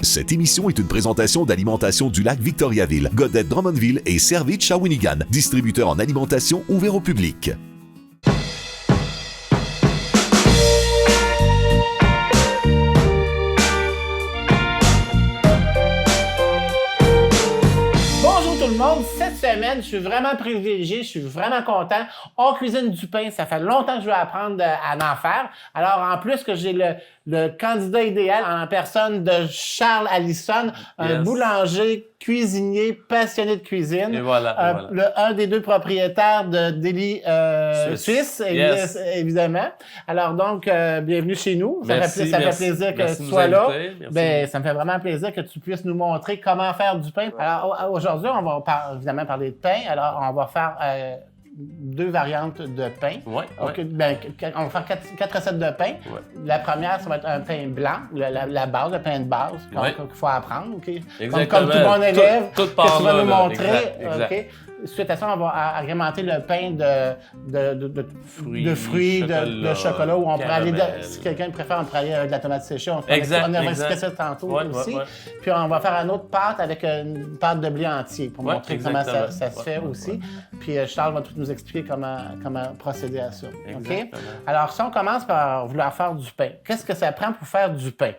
Cette émission est une présentation d'Alimentation du Lac Victoriaville, Godette Drummondville et Servite Shawinigan, distributeur en alimentation ouvert au public. Bonjour tout le monde, cette semaine, je suis vraiment privilégié, je suis vraiment content. On cuisine du pain, ça fait longtemps que je veux apprendre à en faire. Alors en plus que j'ai le candidat idéal en personne de Charles Allison, un boulanger, cuisinier, passionné de cuisine. Et voilà. Un des deux propriétaires de Deli Suisse, évidemment. Alors donc, bienvenue chez nous. Ça fait plaisir que tu sois là. Ben, ça me fait vraiment plaisir que tu puisses nous montrer comment faire du pain. Alors aujourd'hui, on va évidemment parler de pain. Alors on va faire deux variantes de pain. Okay. Ben, on va faire quatre recettes de pain. Ouais. La première, ça va être un pain blanc, la base, le pain de base qu'il faut apprendre. Okay? Exactement. Comme tout bon élève tout que tu vas nous montrer. Exact. Okay? Suite à ça, on va agrémenter le pain de fruits, de chocolat, où on pourrait aller, si quelqu'un préfère, on pourrait aller avec de la tomate séchée. On va expliquer ça tantôt aussi. Puis on va faire une autre pâte avec une pâte de blé entier pour montrer comment ça se fait aussi. Puis Charles va tout nous expliquer comment procéder à ça. Okay? Alors, si on commence par vouloir faire du pain, qu'est-ce que ça prend pour faire du pain?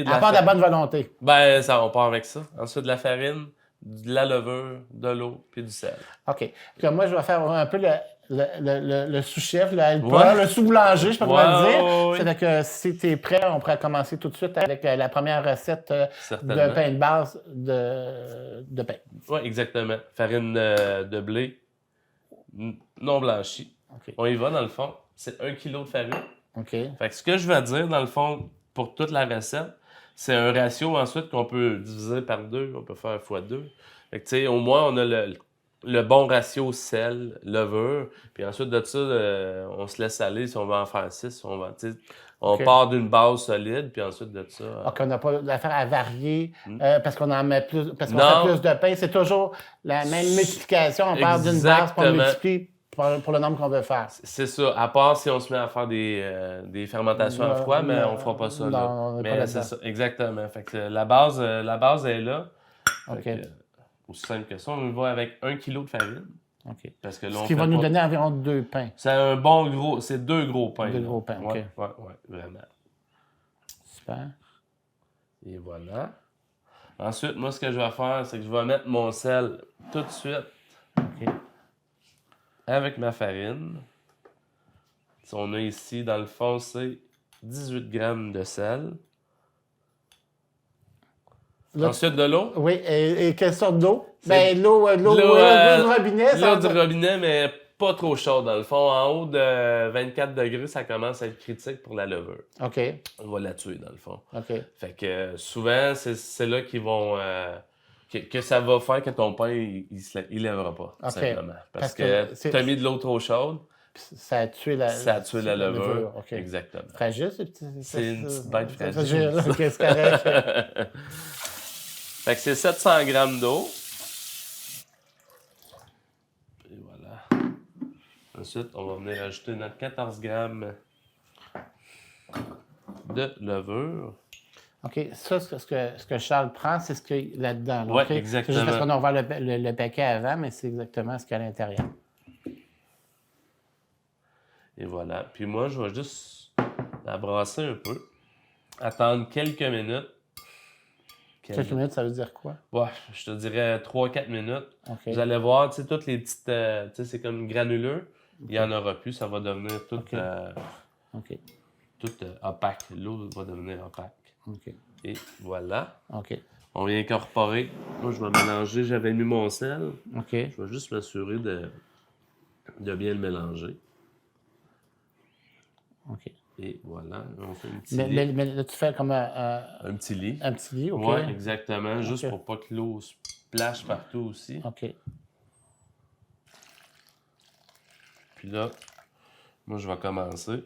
À part de la bonne volonté. Ben, on part avec ça. Ensuite, de la farine, de la levure, de l'eau, puis du sel. OK. Puis moi, je vais faire un peu le sous-chef, le sous-boulanger, je peux pas le dire. C'est que si tu es prêt, on pourrait commencer tout de suite avec la première recette de pain de base de pain. Oui, exactement. Farine de blé non blanchie. Okay. On y va, dans le fond. C'est 1 kg de farine. OK. Fait que ce que je vais dire, dans le fond, pour toute la recette, c'est un ratio ensuite qu'on peut diviser par 2, on peut faire x2. Fait que tu sais, au moins on a le bon ratio sel, levure, puis ensuite de ça, on se laisse aller si on va en faire 6, on part d'une base solide, puis ensuite de ça... OK, on n'a pas d'affaire à varier parce qu'on en met plus, parce qu'on fait plus de pain. C'est toujours la même multiplication, on part d'une base pour multiplier pour le nombre qu'on veut faire. C'est ça, à part si on se met à faire des fermentations à froid, mais on fera pas ça. Non, mais c'est ça, exactement. Fait que la base est là. OK. Aussi simple que ça, on va avec 1 kg de farine. OK. Parce que là, ce qui va nous donner environ 2 pains. C'est 2 gros pains. 2 gros pains, OK. Ouais, vraiment. Super. Et voilà. Ensuite, moi, ce que je vais faire, c'est que je vais mettre mon sel tout de suite. OK. Avec ma farine. Si on a ici, dans le fond, c'est 18 grammes de sel. Ensuite, de l'eau. Oui, et quelle sorte d'eau? Ben, l'eau du robinet. L'eau du robinet, mais pas trop chaude, dans le fond. En haut de 24 degrés, ça commence à être critique pour la levure. OK. On va la tuer, dans le fond. OK. Fait que souvent, c'est là qu'ils vont... que ça va faire que ton pain, il lèvera pas, tout simplement. Parce que tu as mis de l'eau trop chaude. Ça a tué la levure. Okay. Exactement. Fragile, c'est une petite bête fragile. OK, c'est correct. Fait que c'est 700 grammes d'eau. Et voilà. Ensuite, on va venir ajouter notre 14 grammes de levure. OK. Ça, ce que Charles prend, c'est ce qu'il y a là-dedans. Oui, okay? exactement. C'est juste parce qu'on a ouvert le paquet avant, mais c'est exactement ce qu'il y a à l'intérieur. Et voilà. Puis moi, je vais juste la brasser un peu. Attendre quelques minutes. Quelques minutes, ça veut dire quoi? Ouais, je te dirais 3-4 minutes. Okay. Vous allez voir, tu sais, toutes les petites... tu sais, c'est comme granuleux. Okay. Il n'y en aura plus. Ça va devenir tout... tout opaque. L'eau va devenir opaque. OK. Et voilà. OK. On vient incorporer. Moi, je vais mélanger. J'avais mis mon sel. OK. Je vais juste m'assurer de bien le mélanger. OK. Et voilà, on fait un petit lit. Mais là, tu fais comme un petit lit. Un petit lit, OK. Oui, exactement. Juste pour pas que l'eau splash partout aussi. OK. Puis là, moi, je vais commencer.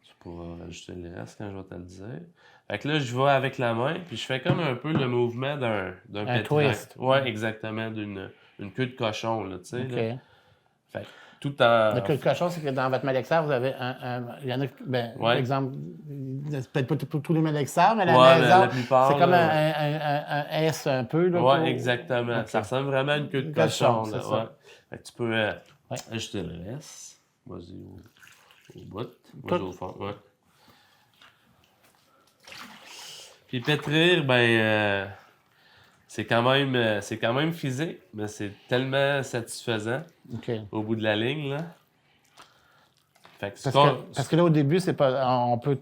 Tu pourras rajouter le reste quand je vais te le dire. Fait que là, je vais avec la main, puis je fais comme un peu le mouvement d'un twist. Oui, exactement, d'une queue de cochon, là, tu sais. OK. Là. Fait que tout en... Quelque chose, c'est que dans votre malaxeur, vous avez il y en a, par exemple, peut-être pas tous les malaxeurs, mais la maison, la plupart, c'est comme un S un peu. Oui, exactement. Okay. Ça ressemble vraiment à une queue de cochon. Là, fait que tu peux ajouter le S. Vas-y au bout. Vas-y au fond. Ouais. Puis pétrir, c'est quand même physique, mais c'est tellement satisfaisant au bout de la ligne. Là. Fait que parce que là, au début, c'est pas, on peut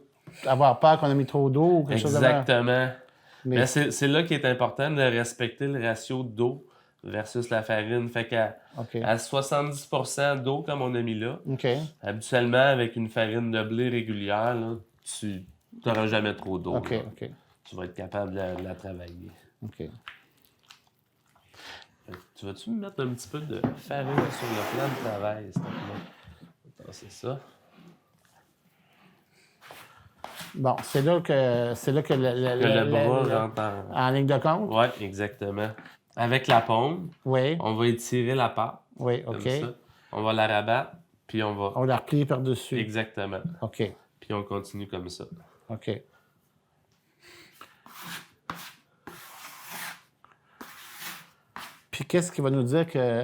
avoir peur qu'on a mis trop d'eau ou quelque chose de Exactement. Mais c'est là qu'il est important de respecter le ratio d'eau versus la farine. Fait qu'à 70% d'eau, comme on a mis là, habituellement, avec une farine de blé régulière, là, tu n'auras jamais trop d'eau. Tu vas être capable de la travailler. Tu vas-tu me mettre un petit peu de farine sur le plan de travail, s'il te plaît? C'est ça. Bon, c'est là que le bras rentre en ligne de compte? Oui, exactement. Avec la paume, on va étirer la pâte. Oui, OK. Comme ça. On va la rabattre, puis on va... On la replie par-dessus. Exactement. OK. Puis on continue comme ça. OK. Puis qu'est-ce qui va nous dire que...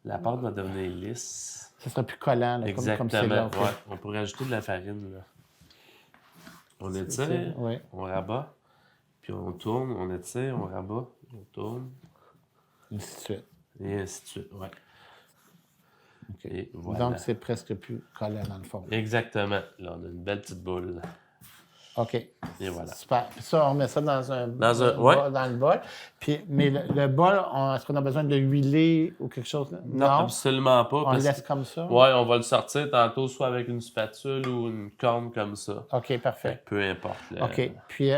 La pâte va devenir lisse. Ça sera plus collant, là, exactement. Comme c'est là. Ouais. On pourrait ajouter de la farine, là. On étire, on rabat, puis on tourne, on étire, on rabat, on tourne. Et ainsi de suite. Et ainsi de suite, oui. Okay. Et voilà. Donc, c'est presque plus collant dans le fond. Exactement. Là, on a une belle petite boule. OK. Et voilà. Super. Puis ça, on met ça dans le bol. Puis, mais le bol, est-ce qu'on a besoin de l'huiler ou quelque chose? Non, absolument pas. On le laisse comme ça? Oui, on va le sortir tantôt soit avec une spatule ou une corne comme ça. OK, parfait. Peu importe. OK. Puis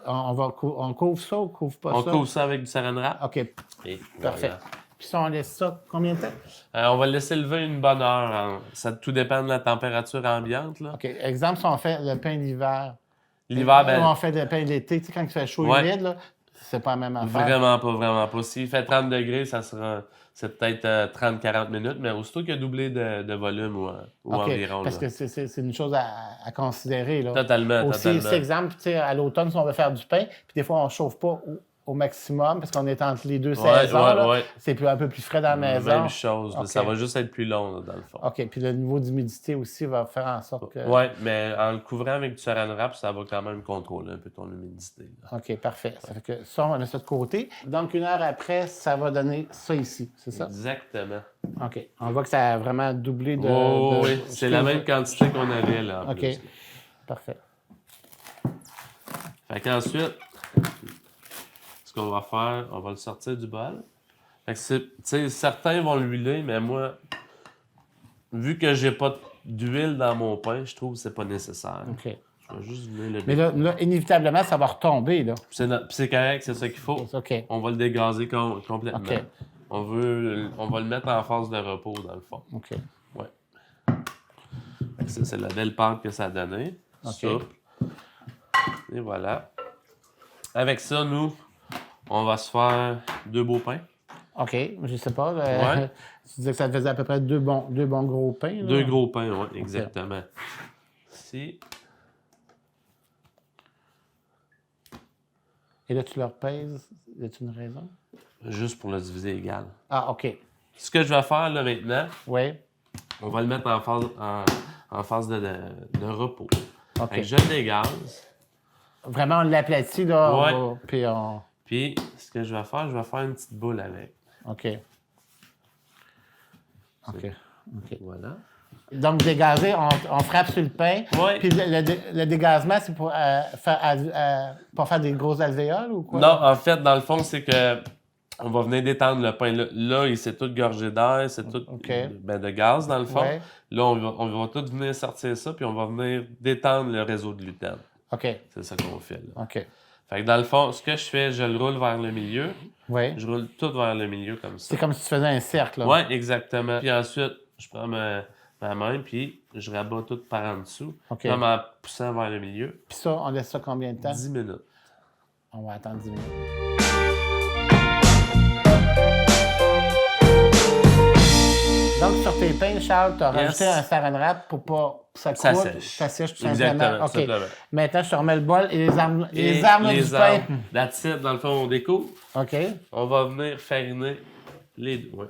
on couvre ça ou couvre pas ça? On couvre ça avec du saran wrap. OK. Et parfait. Voilà. Puis ça, on laisse ça combien de temps? On va le laisser lever une bonne heure. Ça tout dépend de la température ambiante. Là. OK. Exemple, si on fait le pain d'hiver. L'hiver, on fait le pain d'été. Tu sais, quand il fait chaud et humide, là, c'est pas la même affaire. Vraiment pas. S'il fait 30 degrés, c'est peut-être 30-40 minutes, mais aussitôt qu'il a doublé de volume ou environ. Parce que c'est une chose à considérer. Là. Totalement. Aussi, c'est exemple, à l'automne, si on veut faire du pain, puis des fois, on ne chauffe pas au maximum parce qu'on est entre les deux saisons. C'est un peu plus frais dans la maison. Même chose. Ça va juste être plus long, là, dans le fond. OK. Puis le niveau d'humidité aussi va faire en sorte que... Oui, mais en le couvrant avec du saran wrap, ça va quand même contrôler un peu ton humidité. Là. OK, parfait. Ça fait que ça, on a ça de côté. Donc, une heure après, ça va donner ça ici, c'est ça? Exactement. OK. On voit que ça a vraiment doublé de... oui, c'est la même quantité qu'on avait, là. OK. Plus. Parfait. Fait qu'ensuite... Ce qu'on va faire, on va le sortir du bol. Fait que certains vont l'huiler, mais moi, vu que j'ai pas d'huile dans mon pain, je trouve que c'est pas nécessaire. OK. Je vais juste venir le Mais là, inévitablement, ça va retomber, là. C'est correct, c'est ça qu'il faut. OK. On va le dégazer complètement. OK. On va le mettre en phase de repos, dans le fond. OK. Ouais. Ça, c'est la belle pâte que ça a donné. OK. Souple. Et voilà. Avec ça, nous... On va se faire 2 beaux pains. OK. Je sais pas. Tu disais que ça faisait à peu près deux bons gros pains. Là. 2 gros pains, oui, exactement. Okay. Ici. Et là, tu leur pèses. Y a-t-il une raison? Juste pour le diviser égal. Ah, OK. Ce que je vais faire là maintenant, on va le mettre en phase de repos. OK. Fait que je le dégaze. Vraiment, on l'aplatit, là. Oui. Puis, ce que je vais faire une petite boule avec. OK. Voilà. Donc, dégazer, on frappe sur le pain. Oui. Puis le dégazement, c'est pour faire des grosses alvéoles ou quoi? Non, en fait, dans le fond, c'est que on va venir détendre le pain. Là, il s'est tout gorgé d'air, c'est tout de gaz, dans le fond. Ouais. Là, on va tout venir sortir ça, puis on va venir détendre le réseau de gluten. OK. C'est ça qu'on fait, là. OK. Fait que dans le fond, ce que je fais, je le roule vers le milieu. Oui. Je roule tout vers le milieu comme ça. C'est comme si tu faisais un cercle, là. Oui, exactement. Puis ensuite, je prends ma main, puis je rabats tout par en dessous, comme en poussant vers le milieu. Puis ça, on laisse ça combien de temps? 10 minutes. On va attendre 10 minutes. Donc, sur tes pains, Charles, tu as rajouté un saran wrap pour pas que ça croûte. Ça sèche tout simplement. OK. Maintenant, je te remets le bol et les armes du pain. That's it. Dans le fond, on découvre. OK. On va venir fariner les deux. Ouais.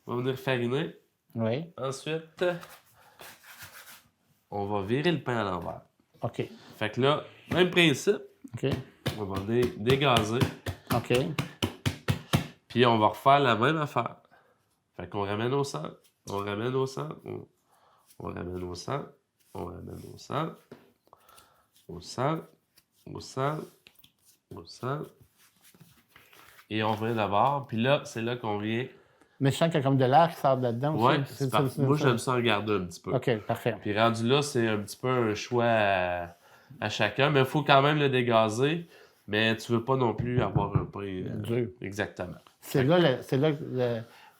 On va venir fariner. Oui. Ensuite, on va virer le pain à l'envers. OK. Fait que là, même principe. OK. On va dégazer. OK. Puis on va refaire la même affaire. Fait qu'on ramène au centre. On ramène au centre. On ramène au centre. On ramène au centre. Au centre. Au centre. Au centre. Et on vient d'abord. Puis là, c'est là qu'on vient. Mais je sens qu'il y a comme de l'air qui sort de là-dedans aussi. Oui, moi, j'aime ça regarder un petit peu. OK, parfait. Puis rendu là, c'est un petit peu un choix à chacun. Mais il faut quand même le dégazer. Mais tu veux pas non plus avoir un pain dur. Exactement. C'est là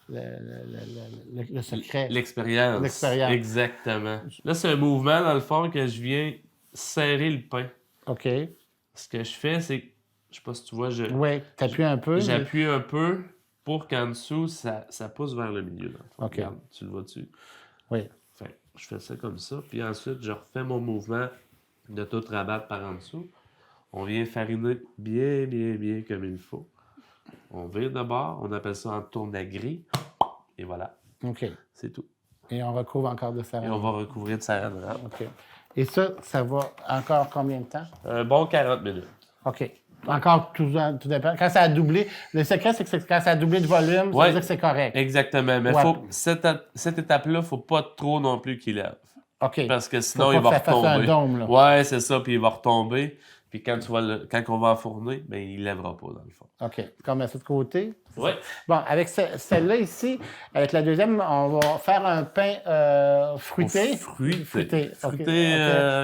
le secret. L'expérience. L'expérience. Exactement. Là, c'est un mouvement, dans le fond, que je viens serrer le pain. OK. Ce que je fais, c'est que, je sais pas si tu vois, oui, tu appuies un peu. J'appuie un peu pour qu'en dessous, ça pousse vers le milieu. Dans le fond. OK. Regarde, tu le vois-tu? Oui. Fait, je fais ça comme ça, puis ensuite, je refais mon mouvement de tout rabattre par en dessous. On vient fariner bien, bien, bien comme il faut. On vire de bord, on appelle ça en tourne-à-gris. Et voilà. OK. C'est tout. Et on recouvre encore de saran. Et on va recouvrir de saran wrap. OK. Et ça va encore combien de temps? Un bon 40 minutes. OK. Encore tout dépend. Quand ça a doublé, le secret, c'est que quand ça a doublé de volume, ça veut dire que c'est correct. Exactement. Mais cette étape-là, il ne faut pas trop non plus qu'il lève. OK. Parce que sinon, il va retomber. Un dôme, là. Ouais, c'est ça, puis il va retomber. Puis quand on va enfourner, ben, il ne lèvera pas, dans le fond. OK. Comme à ce côté. Oui. Bon, avec celle-là ici, avec la deuxième, on va faire un pain fruité. Fruité.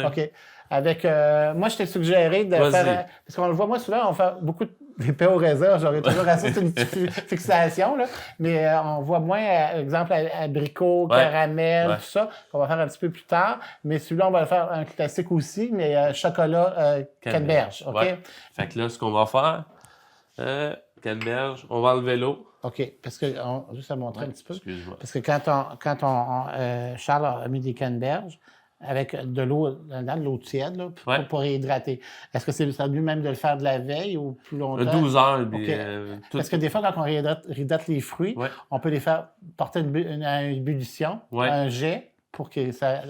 OK. Avec, moi, je t'ai suggéré de faire... Parce qu'on le voit, moi, souvent, on fait beaucoup des pains au raisin. J'aurais toujours assez une petite fixation, là. Mais on voit moins, exemple, abricot, caramel, tout ça, qu'on va faire un petit peu plus tard. Mais celui-là, on va le faire un classique aussi, mais chocolat canneberge. OK? Ouais. Fait que là, ce qu'on va faire, canneberge, on va enlever l'eau. OK. Parce que, juste à montrer un petit peu. Excuse-moi. Parce que quand Charles a mis des canneberges, avec de l'eau tiède, là, pour réhydrater. Est-ce que c'est mieux même de le faire de la veille ou plus longtemps? 12 heures. Parce que des fois, quand on réhydrate les fruits, on peut les faire porter à une ébullition, un jet, pour que ça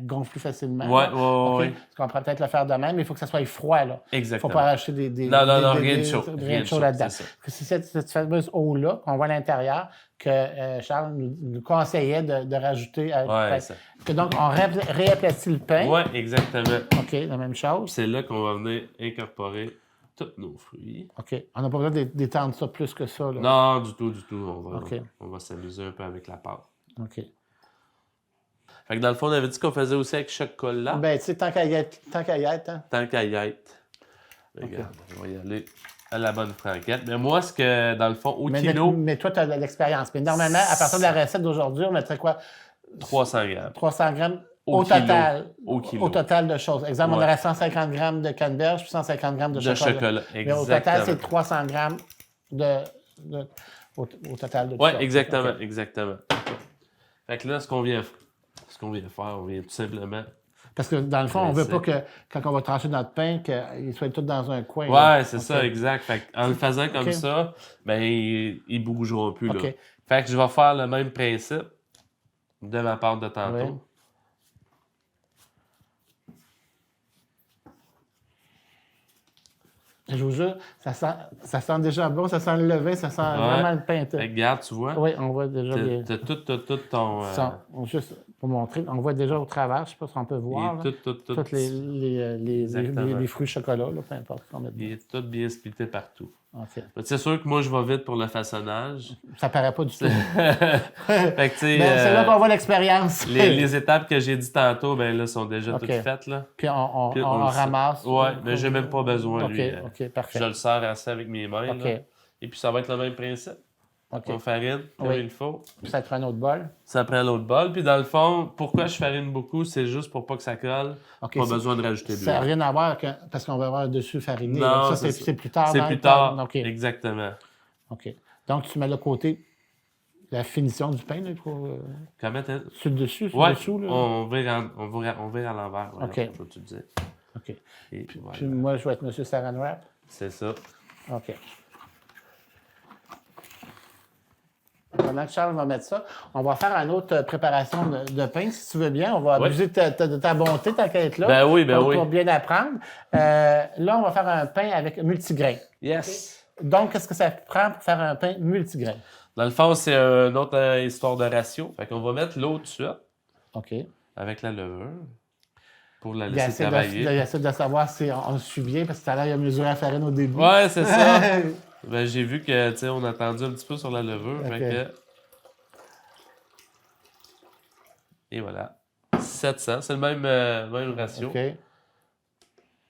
gonfle plus facilement. Oui. Parce qu'on pourrait peut-être le faire de même, mais il faut que ça soit froid, là. Exactement. Il ne faut pas rajouter rien de chaud. Rien de chaud là-dedans. C'est cette fameuse eau-là qu'on voit à l'intérieur que Charles nous conseillait de rajouter. Donc, on réaplatit le pain. Oui, exactement. OK, la même chose. C'est là qu'on va venir incorporer tous nos fruits. OK. On n'a pas besoin d'étendre ça plus que ça, là. Non, du tout. On va s'amuser un peu avec la pâte. OK. Fait que dans le fond, on avait dit qu'on faisait aussi avec chocolat. Ben, tu sais, tant qu'à y être, hein? Tant qu'à y être. Regarde, on va y aller à la bonne franquette. Mais moi, ce que, dans le fond, au kilo... Mais toi, tu as de l'expérience. Mais normalement, à partir de la recette d'aujourd'hui, on mettrait quoi? 300 grammes. 300 grammes au total. Kilo. Au total de choses. Exemple, on aurait 150 grammes de canneberge puis 150 grammes de chocolat. Mais au total, c'est 300 grammes au total de tout ça. Oui, exactement. Okay. Exactement. Fait que là, ce qu'on vient faire, on vient tout simplement... Parce que dans le fond, on ne veut pas que, quand on va trancher notre pain, qu'il soit tout dans un coin. Oui, c'est ça, exact. Fait en le faisant comme ça, ben, ils ne bougeront plus. Là. Fait que je vais faire le même principe de ma pâte de tantôt. Oui. Je vous jure, ça sent déjà bon, ça sent le levain, ça sent vraiment le pain. Regarde, tu vois? Oui, on voit déjà bien. T'as tout ton... Juste pour montrer, on voit déjà au travers, je ne sais pas si on peut voir. Toutes les fruits chocolat, là, peu importe. Il est tout bien splitté partout. Okay. C'est sûr que moi, je vais vite pour le façonnage. Ça paraît pas du tout. Fait que, c'est là qu'on voit l'expérience. les étapes que j'ai dit tantôt, ben là, sont déjà toutes faites. Là. Puis on ramasse. Oui, mais j'ai même pas besoin, lui. OK, parfait. Je le sers assez avec mes mains. Là. Et puis, ça va être le même principe. On farine comme il faut. Puis ça te prend un autre bol. Ça prend l'autre bol. Puis dans le fond, pourquoi je farine beaucoup? C'est juste pour pas que ça colle. Pas besoin de rajouter de l'huile. Ça n'a rien à voir parce qu'on va avoir dessus fariné. Non, ça, c'est plus tard. C'est plus tard. OK. Exactement. OK. Donc, tu mets le côté, la finition du pain, là, Comment t'as... sur le dessus, sur ouais, le dessous, là. on vire à l'envers. Voilà, OK. comme tu disais. OK. Et Puis voilà. moi, je vais être M. Saran Wrap. C'est ça. OK. Pendant que Charles va mettre ça, on va faire une autre préparation de pain, si tu veux bien. On va abuser de ta bonté, ta quête là. Ben oui, pour bien apprendre. Là, on va faire un pain avec multigrain. Yes. Okay? Donc, qu'est-ce que ça prend pour faire un pain multigrain? Dans le fond, c'est une autre histoire de ratio. Fait qu'on va mettre l'eau tout de suite. OK. Avec la levure. Pour la laisser travailler. Il essaie de savoir si on suit bien, parce que tout à l'heure, il a mesuré la farine au début. Ouais, c'est ça. Ben, j'ai vu que, tu sais, on a tendu un petit peu sur la levure. Okay. Fait que... Et voilà. 700. C'est le même ratio. OK. Et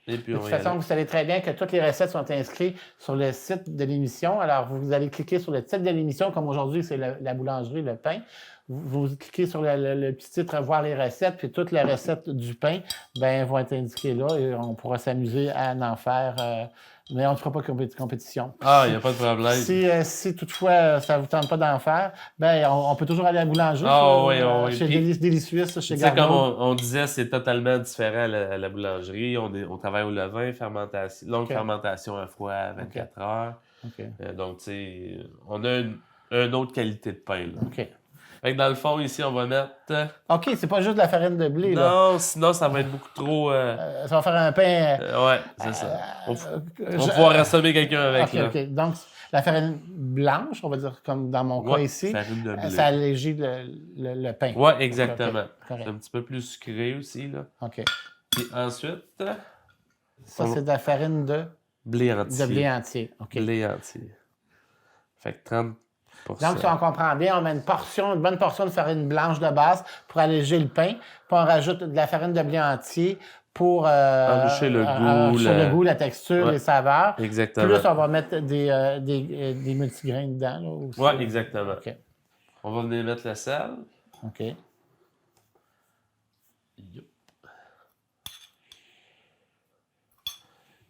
puis, de toute façon, vous savez très bien que toutes les recettes sont inscrites sur le site de l'émission. Alors, vous allez cliquer sur le titre de l'émission, comme aujourd'hui, c'est la boulangerie, le pain. Vous cliquez sur le petit titre « Voir les recettes », puis toutes les recettes du pain vont être indiquées là et on pourra s'amuser à en faire. Mais on ne fera pas compétition. Ah, il n'y a pas de problème. Si toutefois, ça ne vous tente pas d'en faire, on peut toujours aller à la boulangerie. Chez Délicieux, chez Garneau. Comme on disait, c'est totalement différent à la boulangerie. On travaille au levain, longue fermentation à froid à 24 heures. Okay. Donc, tu sais, on a une autre qualité de pain. Là. OK. Fait que dans le fond, ici, on va mettre... OK, c'est pas juste de la farine de blé, non, là. sinon, ça va être beaucoup trop... ça va faire un pain... ouais, c'est ça. On va pouvoir assommer quelqu'un avec, là. OK. Donc, la farine blanche, on va dire, comme dans mon cas ici, ça allégit le pain. Oui, exactement. Okay. C'est un petit peu plus sucré aussi, là. OK. Puis ensuite... Ça, c'est de la farine de... Blé entier. De blé entier, OK. Blé entier. Fait que 30%. Donc, si on comprend bien, on met une bonne portion de farine blanche de base pour alléger le pain, puis on rajoute de la farine de blé entier pour enrichir le goût, la texture, les saveurs. Exactement. Plus, on va mettre des multigrains dedans. Oui, exactement. Okay. On va venir mettre le sel. OK.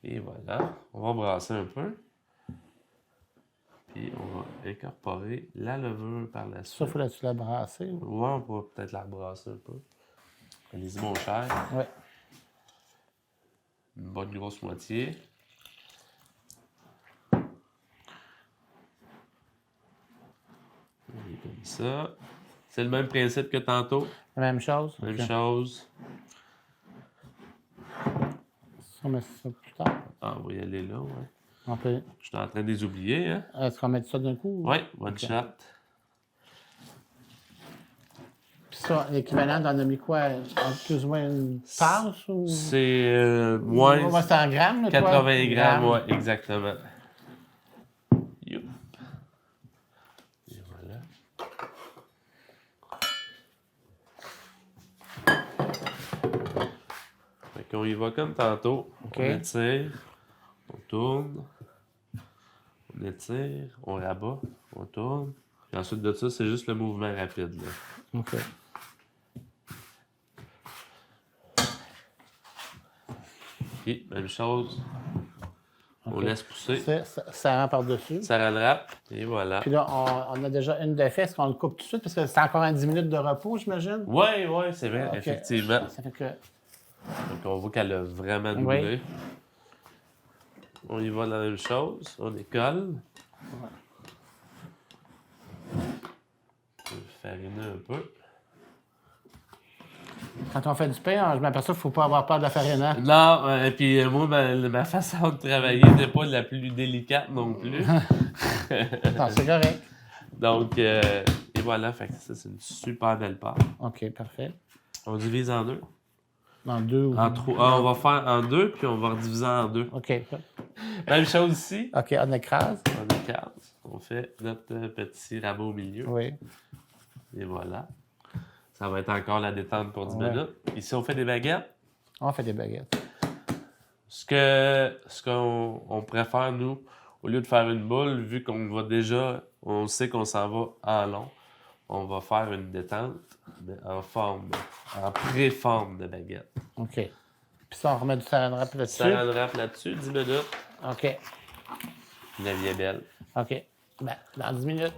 Et voilà. On va brasser un peu. Puis on va incorporer la levure par la suite. Ça, faudrait-tu la brasser? Oui, on pourra peut-être la rebrasser un peu. Allez-y, mon cher. Oui. Une bonne grosse moitié. Et comme ça. C'est le même principe que tantôt. La même chose? Même chose. On met ça plus tard. Ah, on va y aller là, ouais. On peut... Je suis en train de les oublier, hein. Est-ce qu'on met ça d'un coup? Oui, one shot. Puis ça, l'équivalent, t'en as mis quoi? Plus ou moins une tasse? Ou... C'est... ouais, c'est en grammes, 80 grammes, ouais, exactement. Youp. Et voilà. Fait qu'on y va comme tantôt. OK. On étire, on tourne, on étire, on rabat, on tourne. Et ensuite de ça, c'est juste le mouvement rapide, là. OK. Et même chose. On laisse pousser. Ça rentre par-dessus. Ça rattrape. Et voilà. Puis là, on a déjà une de fait. Est-ce qu'on le coupe tout de suite? Parce que c'est encore un 10 minutes de repos, j'imagine. Oui, c'est vrai, Okay. effectivement. Ça fait que... Donc, on voit qu'elle a vraiment doublé. Oui. On y va la même chose. On décolle. Ouais. On va fariner un peu. Quand on fait du pain, je m'aperçois qu'il ne faut pas avoir peur de la farine. Hein? Non, et puis moi, ma façon de travailler n'est pas la plus délicate non plus. Non, c'est correct. Donc, et voilà, fait que ça, c'est une super belle pâte. OK, parfait. On divise en deux. En deux ou... En trois. Ah, on va faire en deux, puis on va rediviser en deux. OK. Même chose ici. OK, on écrase. On écrase. On fait notre petit rabat au milieu. Oui. Et voilà. Ça va être encore la détente pour 10 minutes. Ici, on fait des baguettes. On fait des baguettes. Ce qu'on préfère, nous, au lieu de faire une boule, vu qu'on va déjà, on sait qu'on s'en va en long, on va faire une détente, mais en pré-forme de baguette. OK. Puis ça, on remet du saran wrap là-dessus. Saran wrap là-dessus, 10 minutes. OK. La vie est belle. OK. Ben, dans 10 minutes.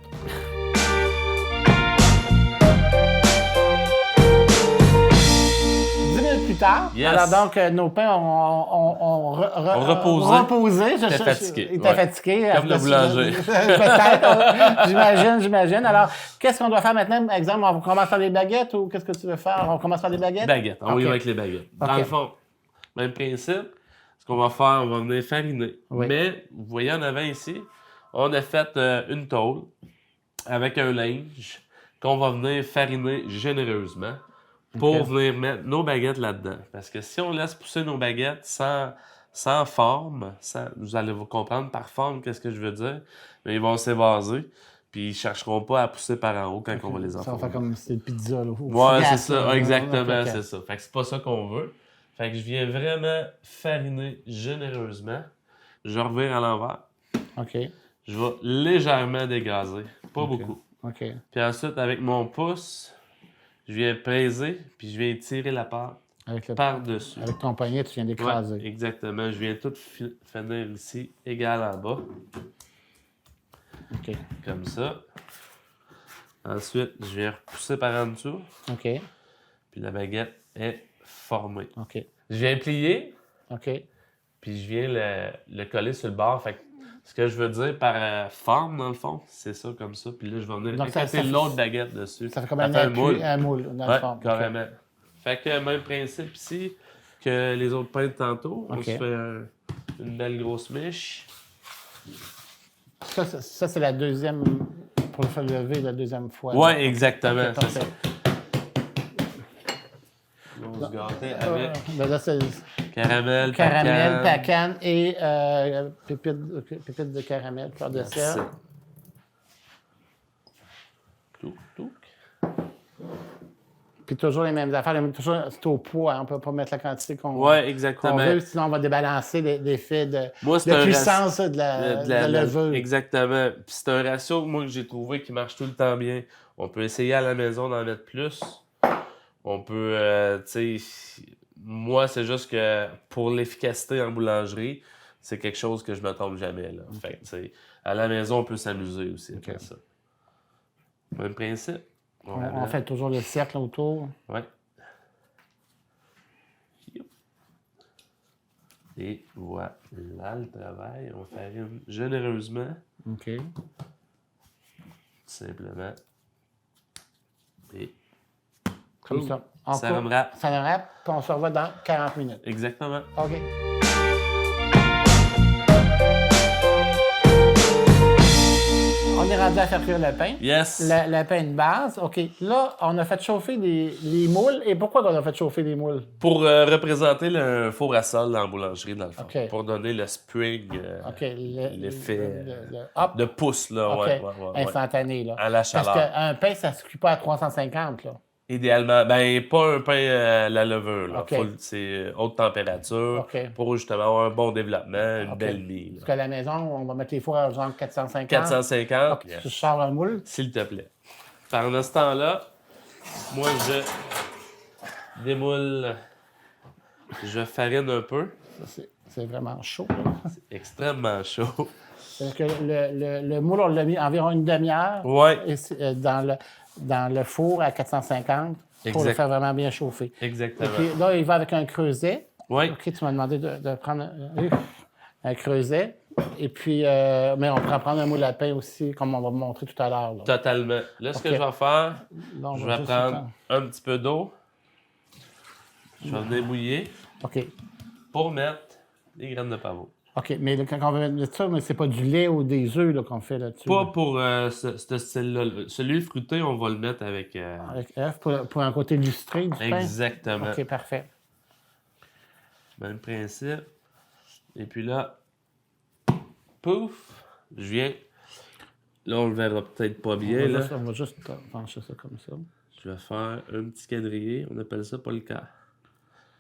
Plus tard. Yes. Alors donc, nos pains ont reposé. T'es fatigué. Il était fatigué. Comme le boulanger. Peut-être, j'imagine. Alors, qu'est-ce qu'on doit faire maintenant? Par exemple, on commence par les baguettes ou qu'est-ce que tu veux faire? On commence par les baguettes? Baguettes. On y va avec les baguettes. Dans le fond, même principe. Ce qu'on va faire, on va venir fariner. Oui. Mais, vous voyez en avant ici, on a fait une tôle avec un linge qu'on va venir fariner généreusement. Pour venir mettre nos baguettes là-dedans. Parce que si on laisse pousser nos baguettes sans forme, vous allez vous comprendre par forme qu'est-ce que je veux dire, mais ils vont s'évaser, puis ils chercheront pas à pousser par en haut quand on va les enfourner. Ça va faire comme si c'était une pizza, là. Ouais, c'est ça, exactement, c'est ça. Fait que c'est pas ça qu'on veut. Fait que je viens vraiment fariner généreusement. Je revire à l'envers. OK. Je vais légèrement dégazer, pas beaucoup. OK. Puis ensuite, avec mon pouce, je viens peser, puis je viens tirer la pâte par-dessus. Avec ton poignet, tu viens d'écraser. Ouais, exactement. Je viens tout finir ici, égal en bas. OK. Comme ça. Ensuite, je viens repousser par en dessous. OK. Puis la baguette est formée. OK. Je viens plier, OK. puis je viens le coller sur le bord. Fait que ce que je veux dire par forme, dans le fond, c'est ça, comme ça. Puis là, je vais venir éclater l'autre baguette dessus. Ça fait comme un moule dans le fond. Carrément. Okay. Fait que même principe ici que les autres pains de tantôt. On se fait une belle grosse miche. Ça c'est la deuxième, pour le faire lever la deuxième fois. Oui, exactement. Okay, c'est ça. On se gâtait avec ben là, c'est caramel, pacane et pépites de caramel, fleur de sel. Touc. Puis toujours les mêmes affaires, toujours c'est au poids, on ne peut pas mettre la quantité qu'on veut, sinon on va débalancer l'effet de de puissance de la levure. Exactement. Puis c'est un ratio moi, que j'ai trouvé qui marche tout le temps bien. On peut essayer à la maison d'en mettre plus. On peut, tu sais, moi, c'est juste que pour l'efficacité en boulangerie, c'est quelque chose que je me tombe jamais. Là. Fait que, tu sais, à la maison, on peut s'amuser aussi avec ça. Même principe. On fait toujours le cercle autour. Oui. Et voilà le travail. On farine généreusement. OK. Simplement. Et comme ça. Ça me rappe. Ça me rappe, puis on se revoit dans 40 minutes. Exactement. OK. On est rendu à faire cuire le pain. Yes. Le pain de base. OK. Là, on a fait chauffer les moules. Et pourquoi on a fait chauffer les moules? Pour représenter le four à sol dans la boulangerie, dans le fond. Okay. Pour donner le spring, l'effet de pouce, là. Okay. Ouais. Instantané, là. À la chaleur. Parce qu'un pain, ça ne se cuit pas à 350, là. Idéalement, ben pas un pain à la levure, là. Okay. C'est haute température pour justement avoir un bon développement, une belle mie. Parce qu'à la maison, on va mettre les fours à genre 450. 450. Tu sors un moule. S'il te plaît. Pendant ce temps-là, moi, je démoule, je farine un peu. C'est vraiment chaud, là. C'est extrêmement chaud. Parce que le moule, on l'a mis environ une demi-heure dans le four à 450 pour le faire vraiment bien chauffer. Exactement. Et puis là, il va avec un creuset. Oui. OK, tu m'as demandé de prendre un creuset. Et puis, mais on peut en prendre un moule à pain aussi, comme on va montrer tout à l'heure. Là. Totalement. Là, ce que je vais faire, je vais prendre un petit peu d'eau. Je vais venir mouiller. OK. Pour mettre des graines de pavot. OK, mais là, quand on veut mettre ça, mais c'est pas du lait ou des œufs là, qu'on fait là-dessus. Pas pour ce style-là. Celui fruité, on va le mettre avec... Avec œuf, pour un côté lustré du pain? Exactement. OK, parfait. Même principe. Et puis là, pouf, je viens... Là, on le verra peut-être pas bien. On va juste pencher ça comme ça. Je vais faire un petit quadrillé. On appelle ça pas le cas.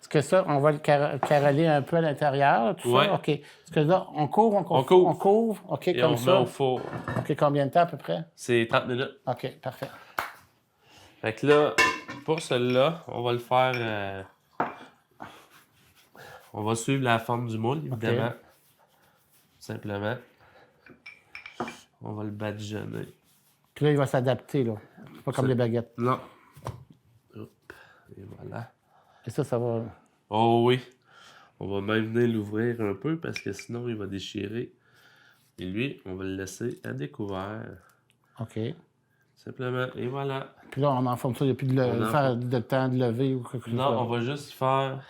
Est-ce que ça, on va le caroler un peu à l'intérieur, tout ça? OK. Est-ce que là, on couvre. OK, et comme on ça. Met au four. OK, combien de temps à peu près? C'est 30 minutes. OK, parfait. Fait que là, pour celui-là, on va le faire... On va suivre la forme du moule, évidemment. Simplement. On va le badigeonner. Puis là, il va s'adapter, là. C'est pas comme les baguettes. Non. Hop. Et voilà. Et ça va... Oh oui. On va même venir l'ouvrir un peu parce que sinon, il va déchirer. Et lui, on va le laisser à découvert. OK. Simplement. Et voilà. Puis là, on enforme ça. Il n'y a plus de temps de lever ou quelque chose. Non, on va juste faire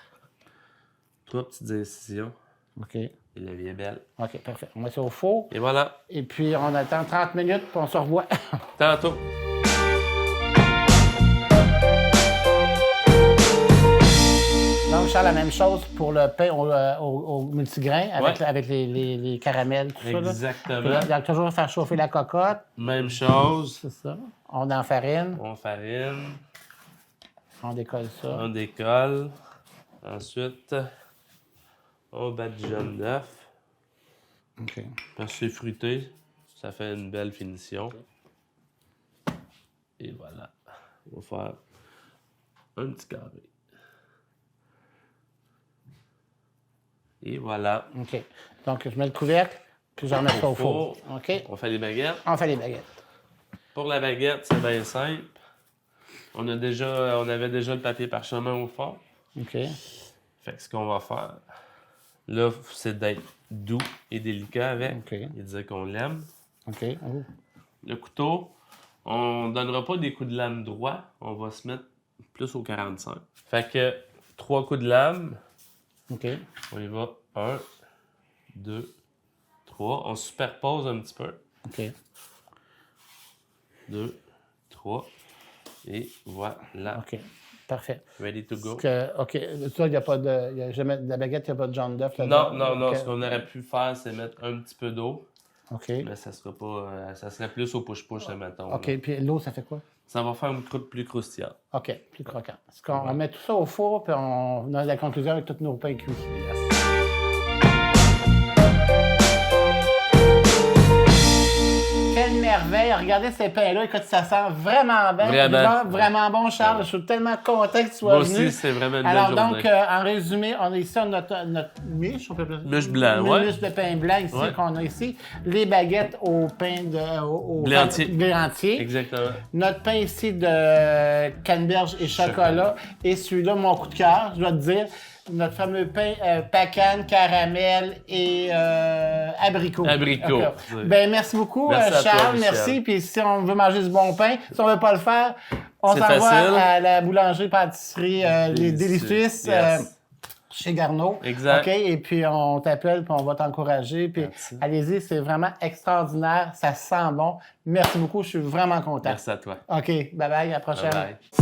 3 petites incisions. OK. Et la vie est belle. OK, parfait. On met ça au four. Et voilà. Et puis, on attend 30 minutes, puis on se revoit. Tantôt. Donc, Charles, la même chose pour le pain au multigrain avec les caramels, tout ça. Exactement. Là. Il y a toujours à faire chauffer la cocotte. Même chose. C'est ça. On enfarine. On farine. On décolle ça. On décolle. Ensuite, on badigeonne d'œuf. OK. Parce que c'est fruité, ça fait une belle finition. Et voilà. On va faire un petit carré. Et voilà. OK. Donc, je mets le couvercle, puis j'en mets ça au four. OK? On fait les baguettes. On fait les baguettes. Pour la baguette, c'est bien simple. On avait déjà le papier parchemin au fond. OK. Fait que ce qu'on va faire, là, c'est d'être doux et délicat avec. OK. Et dire qu'on l'aime. OK. Oh. Le couteau, on ne donnera pas des coups de lame droit. On va se mettre plus au 45. Fait que 3 coups de lame. OK. On y va. 1, 2, 3. On superpose un petit peu. OK. 2, 3. Et voilà. OK. Parfait. Ready to go. OK. Ça, il n'y a pas de... Y a jamais, la baguette, il n'y a pas de jaune d'œuf là-dedans? Non. Okay. Ce qu'on aurait pu faire, c'est mettre un petit peu d'eau. OK. Mais ça sera pas... ça serait plus au push-push, mettons. OK. Là. Puis l'eau, ça fait quoi? Ça va faire une croûte plus croustillante. OK. Plus croquant. Parce qu'on met tout ça au four, puis on a la conclusion avec tous nos pains cuits. Yes. Quelle merveille! Regardez ces pains-là. Écoute, ça sent vraiment bien. Vraiment bon, Charles. Je suis tellement content que tu sois venu. Moi aussi, c'est vraiment une Alors, belle journée. donc, en résumé, on a ici notre miche. On peut appeler ça? Miche blanc, ouais. Miche de pain blanc ici qu'on a ici. Les baguettes au pain au blé entier. Exactement. Notre pain ici de canneberge et chocolat. Et celui-là, mon coup de cœur, je dois te dire. Notre fameux pain pacane, caramel et abricot. Abricot. Okay. Ben, merci beaucoup, merci Charles. toi, merci. Puis si on veut manger du bon pain, si on ne veut pas le faire, on s'envoie à la boulangerie-pâtisserie Les Délicieuses chez Garneau. Exact. OK? Et puis on t'appelle, puis on va t'encourager. Puis allez-y, c'est vraiment extraordinaire. Ça sent bon. Merci beaucoup. Je suis vraiment content. Merci à toi. OK. Bye-bye. À la prochaine. Bye-bye.